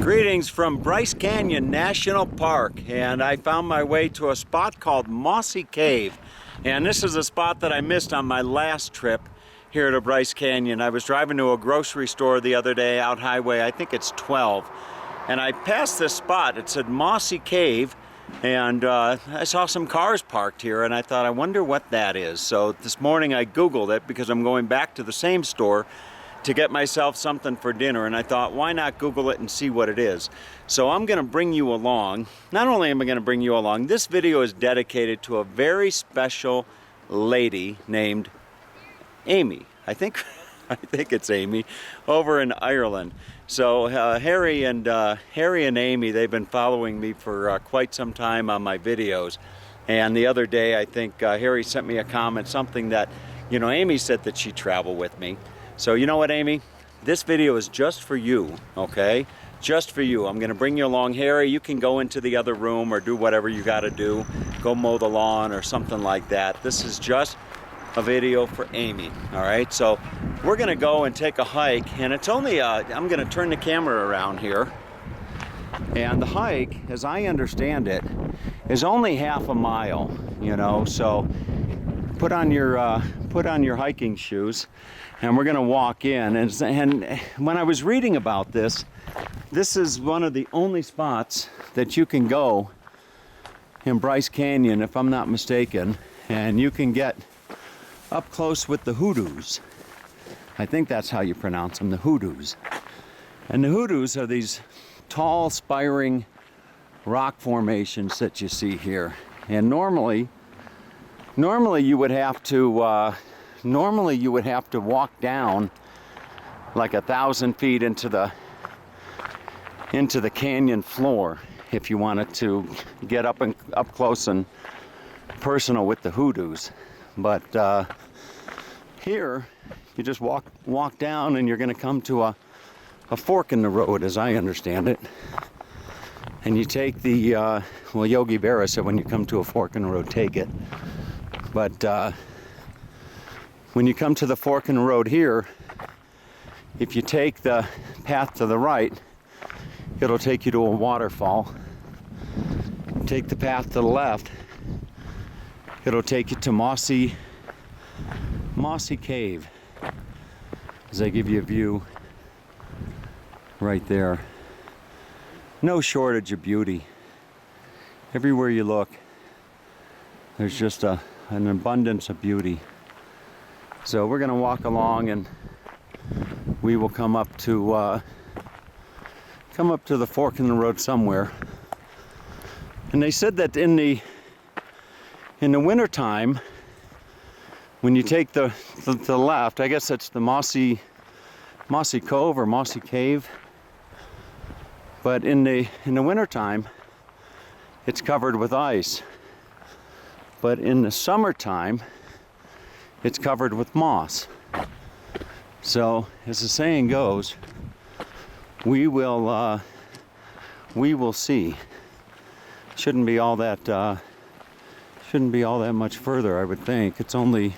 Greetings from Bryce Canyon National Park, and I found my way to a spot called Mossy Cave. And this is a spot that I missed on my last trip here to Bryce Canyon. I was driving to a grocery store the other day out highway, I think it's 12, and I passed this spot. It said Mossy Cave, and I saw some cars parked here, and I thought, I wonder what that is. So this morning I Googled it because I'm going back to the same store to get myself something for dinner, and I thought, why not Google it and see what it is? So I'm gonna bring you along. Not only am I gonna bring you along, this video is dedicated to a very special lady named Amy. I think it's Amy, over in Ireland. So Harry and Amy, they've been following me for quite some time on my videos. And the other day, I think Harry sent me a comment, something that, you know, Amy said that she'd travel with me. So you know what, Amy? This video is just for you, okay? Just for you. I'm gonna bring you along. Harry, you can go into the other room or do whatever you gotta do. Go mow the lawn or something like that. This is just a video for Amy, all right? So we're gonna go and take a hike, and it's only, I'm gonna turn the camera around here. And the hike, as I understand it, is only half a mile, you know? So put on your hiking shoes, and we're gonna walk in. And when I was reading about this, this is one of the only spots that you can go in Bryce Canyon, if I'm not mistaken, and you can get up close with the hoodoos. I think that's how you pronounce them, the hoodoos. And the hoodoos are these tall, spiring rock formations that you see here. And normally you would have to walk down like 1,000 feet into the canyon floor if you wanted to get up close and personal with the hoodoos. But here you just walk down, and you're going to come to a fork in the road, as I understand it. And you take the well, Yogi Berra said when you come to a fork in the road, take it. But when you come to the fork in the road here, if you take the path to the right, it'll take you to a waterfall. Take the path to the left, it'll take you to Mossy Cave, as I give you a view right there. No shortage of beauty. Everywhere you look, there's just an abundance of beauty. So we're gonna walk along, and we will come up to the fork in the road somewhere. And they said that in the winter time, when you take the left, I guess that's the Mossy Cove or Mossy Cave. But in the winter time, it's covered with ice. But in the summertime, it's covered with moss. So, as the saying goes, we will see. Shouldn't be all that much further, I would think. It's only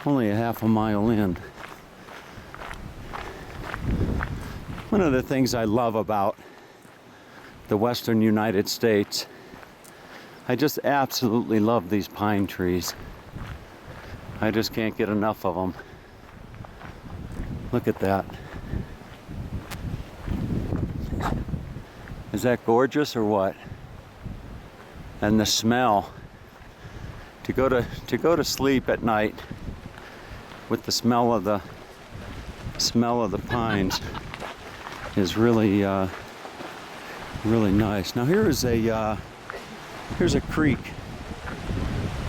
a half a mile in. One of the things I love about the western United States, I just absolutely love these pine trees. I just can't get enough of them. Look at that. Is that gorgeous or what? And the smell. To go to sleep at night with the smell of the pines is really really nice. Now here's a creek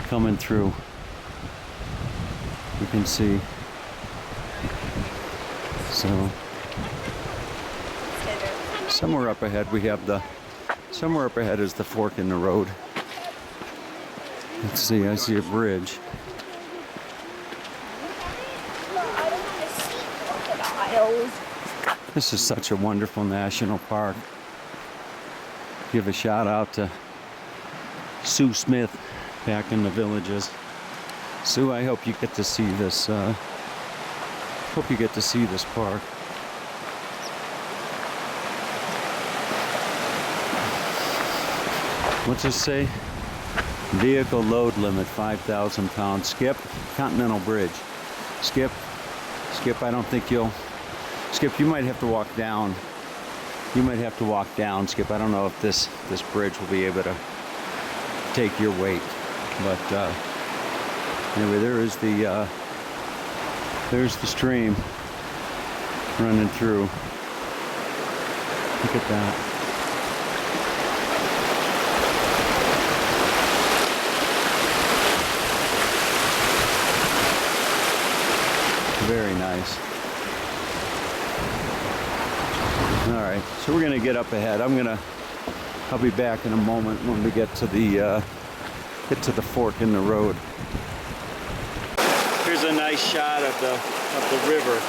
coming through. You can see. So somewhere up ahead is the fork in the road. Let's see, I see a bridge. This is such a wonderful national park. Give a shout out to Sue Smith back in the Villages. Sue, I hope you get to see this. Hope you get to see this park. What's this say? Vehicle load limit 5,000 pounds. Skip, Continental Bridge. Skip, I don't think you'll... Skip, you might have to walk down. You might have to walk down, Skip. I don't know if this bridge will be able to take your weight. But anyway, there's the stream running through. Look at that. Very nice. All right, so we're gonna get up ahead. I'll be back in a moment when we get to the fork in the road. Here's a nice shot of the river.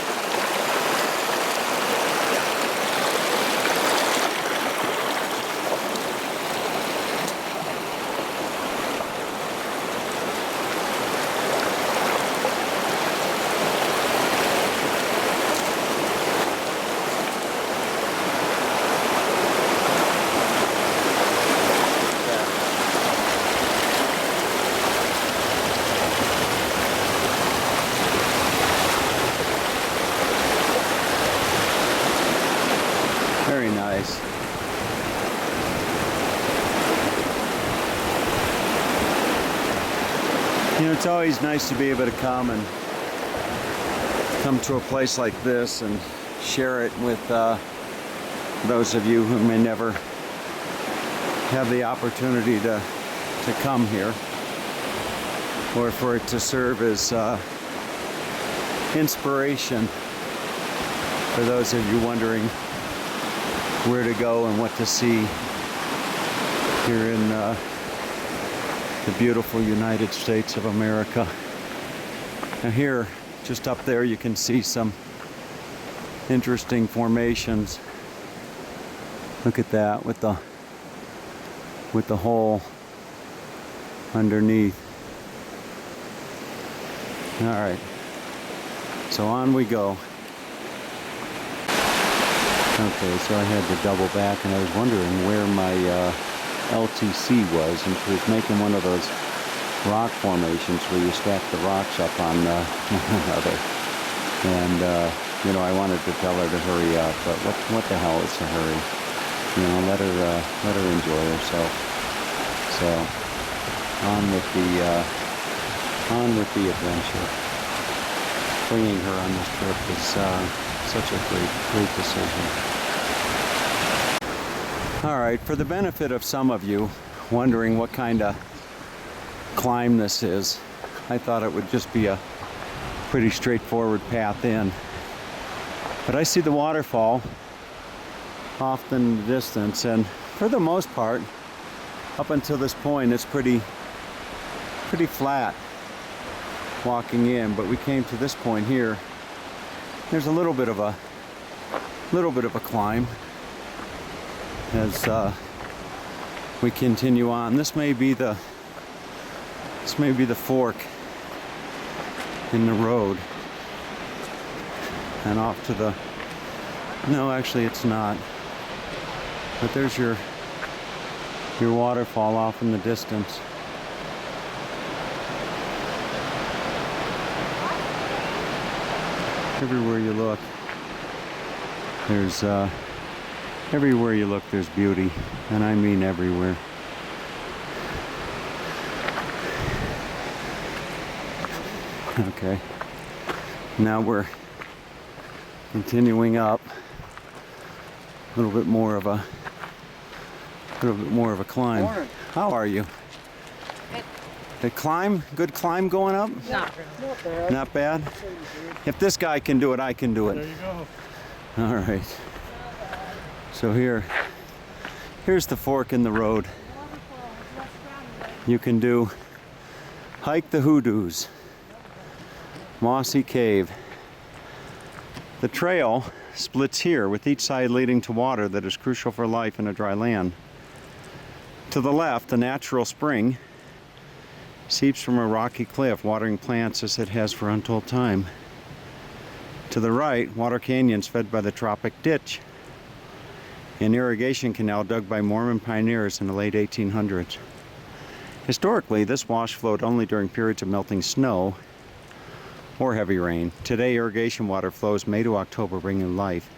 Very nice. You know, it's always nice to be able to come to a place like this and share it with those of you who may never have the opportunity to come here, or for it to serve as inspiration for those of you wondering where to go and what to see here in the beautiful United States of America. Now here, just up there, you can see some interesting formations. Look at that with the hole underneath. All right, so on we go. Okay, so I had to double back, and I was wondering where my LTC was, and she was making one of those rock formations where you stack the rocks up on one another. And you know, I wanted to tell her to hurry up, but what the hell is a hurry? You know, let her enjoy herself. So on with the adventure. Bringing her on this trip is such a great decision. All right, for the benefit of some of you wondering what kind of climb this is, I thought it would just be a pretty straightforward path in. But I see the waterfall off in the distance, and for the most part, up until this point, it's pretty flat walking in. But we came to this point here. There's a little bit of a climb as we continue on. This may be the fork in the road, and off to the... No, actually it's not. But there's your waterfall off in the distance. Everywhere you look, there's everywhere you look, there's beauty, and I mean everywhere. Okay, now we're continuing up. A little bit more of a climb. Morning. How are you? The climb? Good climb going up? Not bad. Not bad? If this guy can do it, I can do it. There you go. All right. So here's the fork in the road. You can hike the hoodoos. Mossy Cave. The trail splits here, with each side leading to water that is crucial for life in a dry land. To the left, the natural spring seeps from a rocky cliff, watering plants as it has for untold time. To the right, water canyons fed by the tropic ditch. An irrigation canal dug by Mormon pioneers in the late 1800s. Historically, this wash flowed only during periods of melting snow or heavy rain. Today, irrigation water flows May to October, bringing life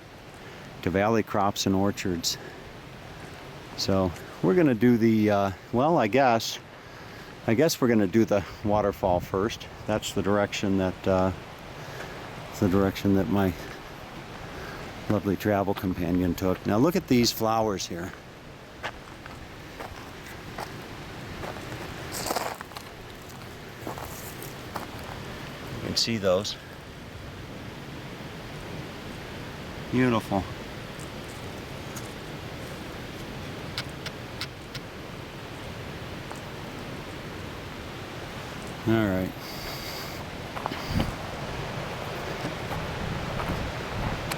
to valley crops and orchards. So we're going to do the, well, I guess we're going to do the waterfall first. That's the direction that, my lovely travel companion took. Now look at these flowers here. You can see those. Beautiful. All right.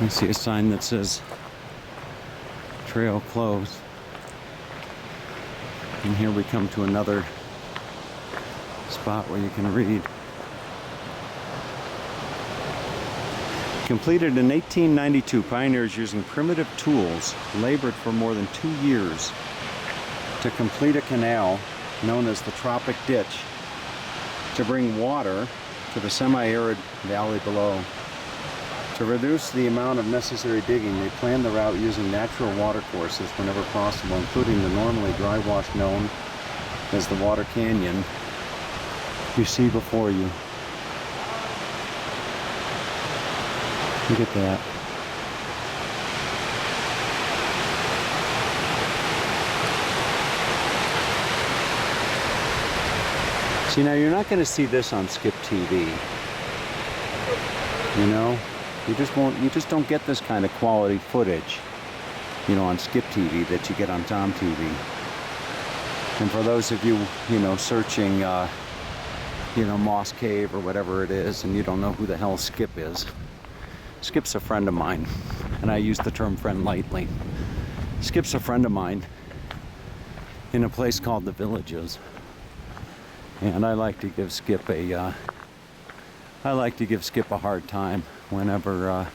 I see a sign that says trail closed. And here we come to another spot where you can read. Completed in 1892, pioneers using primitive tools labored for more than 2 years to complete a canal known as the Tropic Ditch to bring water to the semi-arid valley below. To reduce the amount of necessary digging, they planned the route using natural watercourses whenever possible, including the normally dry wash known as the Water Canyon you see before you. Look at that. See, now you're not going to see this on Skip TV. You know? You just don't get this kind of quality footage, you know, on Skip TV that you get on Tom TV. And for those of you, you know, searching, you know, Moss Cave or whatever it is, and you don't know who the hell Skip is, Skip's a friend of mine, and I use the term friend lightly. Skip's a friend of mine in a place called The Villages, and I like to give Skip a hard time whenever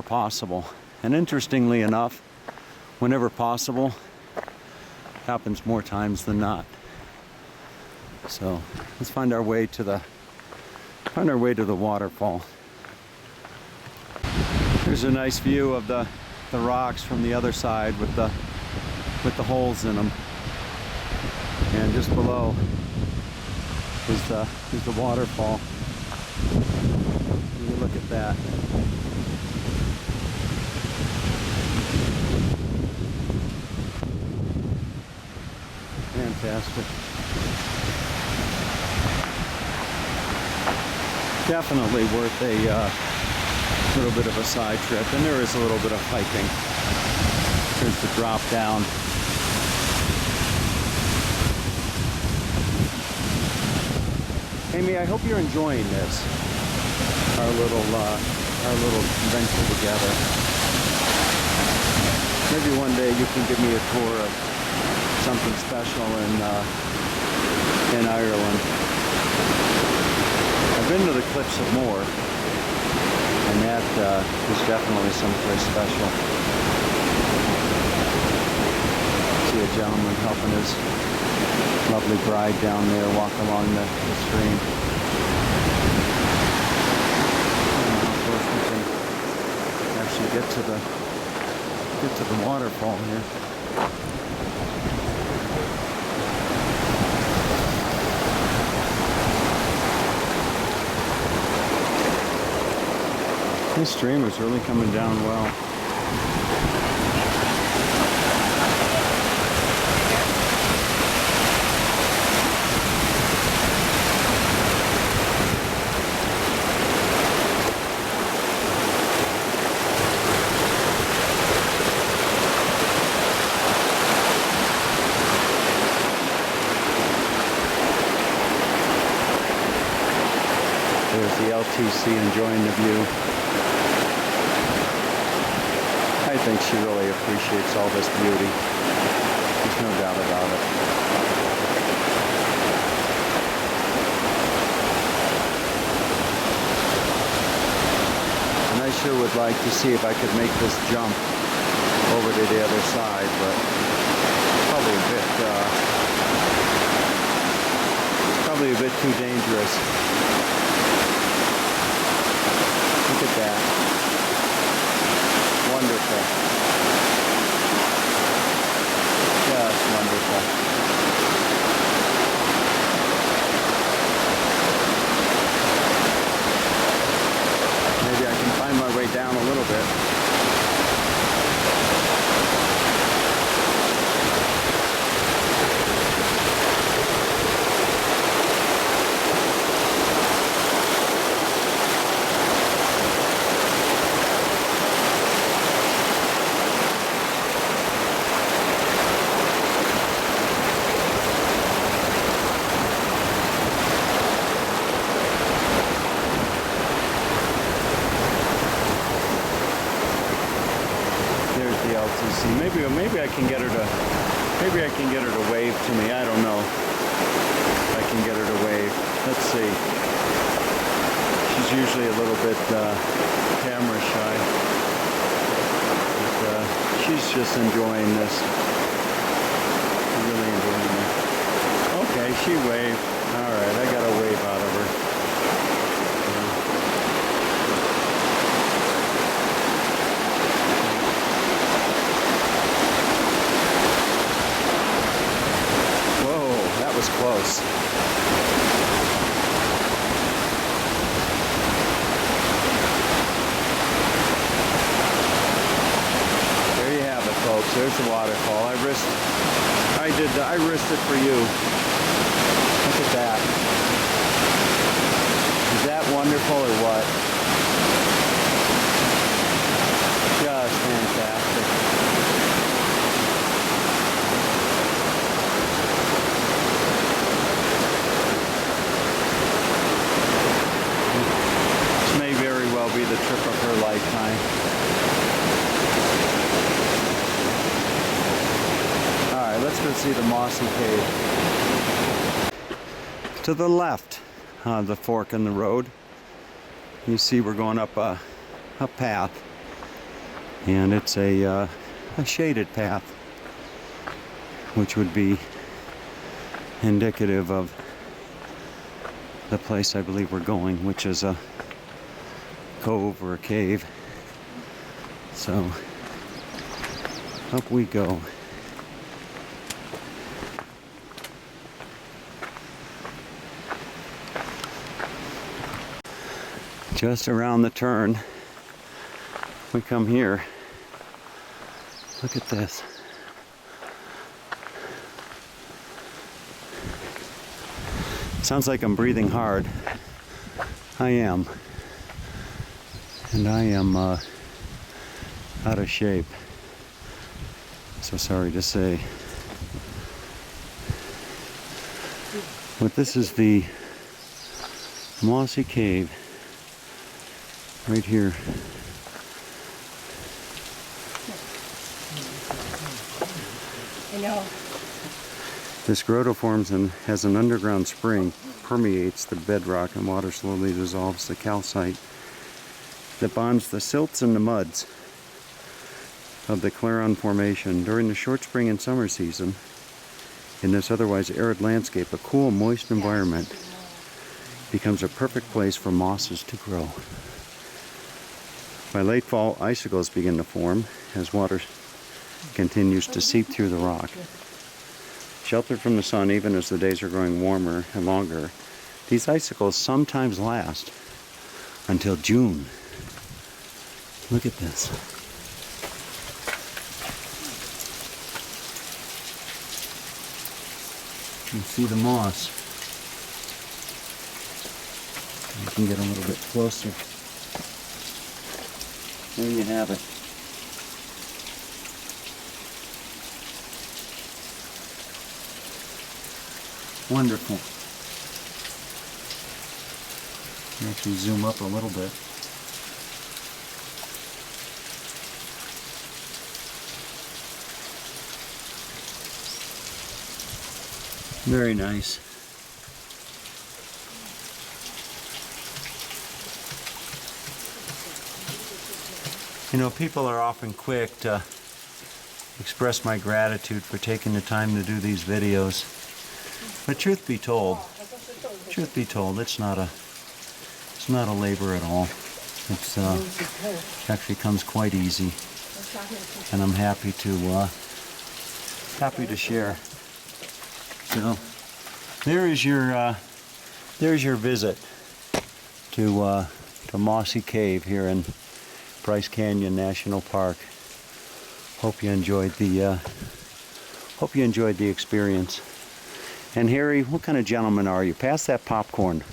possible. And interestingly enough, whenever possible happens more times than not. So let's find our way to the waterfall. There's a nice view of the rocks from the other side with the holes in them. And just below is the waterfall. Look at that. Fantastic. Definitely worth a little bit of a side trip, and there is a little bit of hiking. Here's the drop down. Amy, I hope you're enjoying this. Our little adventure together. Maybe one day you can give me a tour of something special in Ireland. I've been to the Cliffs of Moher, and that is definitely someplace special. See a gentleman helping his lovely bride down there walk along the stream. Actually get to the waterfall here. This stream is really coming down well. There's the LTC enjoying the view. I think she really appreciates all this beauty. There's no doubt about it. And I sure would like to see if I could make this jump over to the other side, but probably a bit too dangerous. Look at that. Wonderful. Just wonderful. Maybe I can find my way down a little bit. Maybe I can get her to wave to me. I don't know if I can get her to wave. Let's see. She's usually a little bit camera shy, but she's just enjoying this. Really enjoying it. Okay, she waved. All right, I got a wave out of her. Close. There you have it, folks. There's the waterfall. I risked it for you. Look at that. Is that wonderful or what? Just fantastic. Be the trip of her lifetime. Alright, let's go see the Mossy Cave. To the left of the fork in the road, you see we're going up a path, and it's a shaded path, which would be indicative of the place I believe we're going, which is a cove or a cave. So up we go. Just around the turn we come here. Look at this. Sounds like I'm breathing hard. I am. And I am out of shape. So sorry to say. But this is the Mossy Cave. Right here. I know. This grotto forms and has an underground spring, permeates the bedrock, and water slowly dissolves the calcite that bonds the silts and the muds of the Claron Formation. During the short spring and summer season, in this otherwise arid landscape, a cool, moist environment becomes a perfect place for mosses to grow. By late fall, icicles begin to form as water continues to seep through the rock. Sheltered from the sun even as the days are growing warmer and longer, these icicles sometimes last until June. Look at this. You can see the moss. You can get a little bit closer. There you have it. Wonderful. Actually zoom up a little bit. Very nice. You know, people are often quick to express my gratitude for taking the time to do these videos. But truth be told, it's not a labor at all. It's actually comes quite easy, and I'm happy to share. So there's your visit to Mossy Cave here in Bryce Canyon National Park. Hope you enjoyed the experience. And Harry, what kind of gentleman are you? Pass that popcorn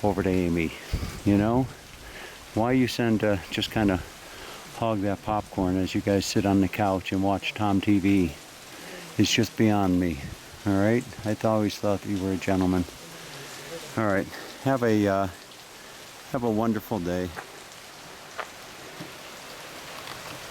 over to Amy. You know, why you send just kind of hog that popcorn as you guys sit on the couch and watch Tom TV? It's just beyond me. All right, I always thought you were a gentleman. All right, have a wonderful day.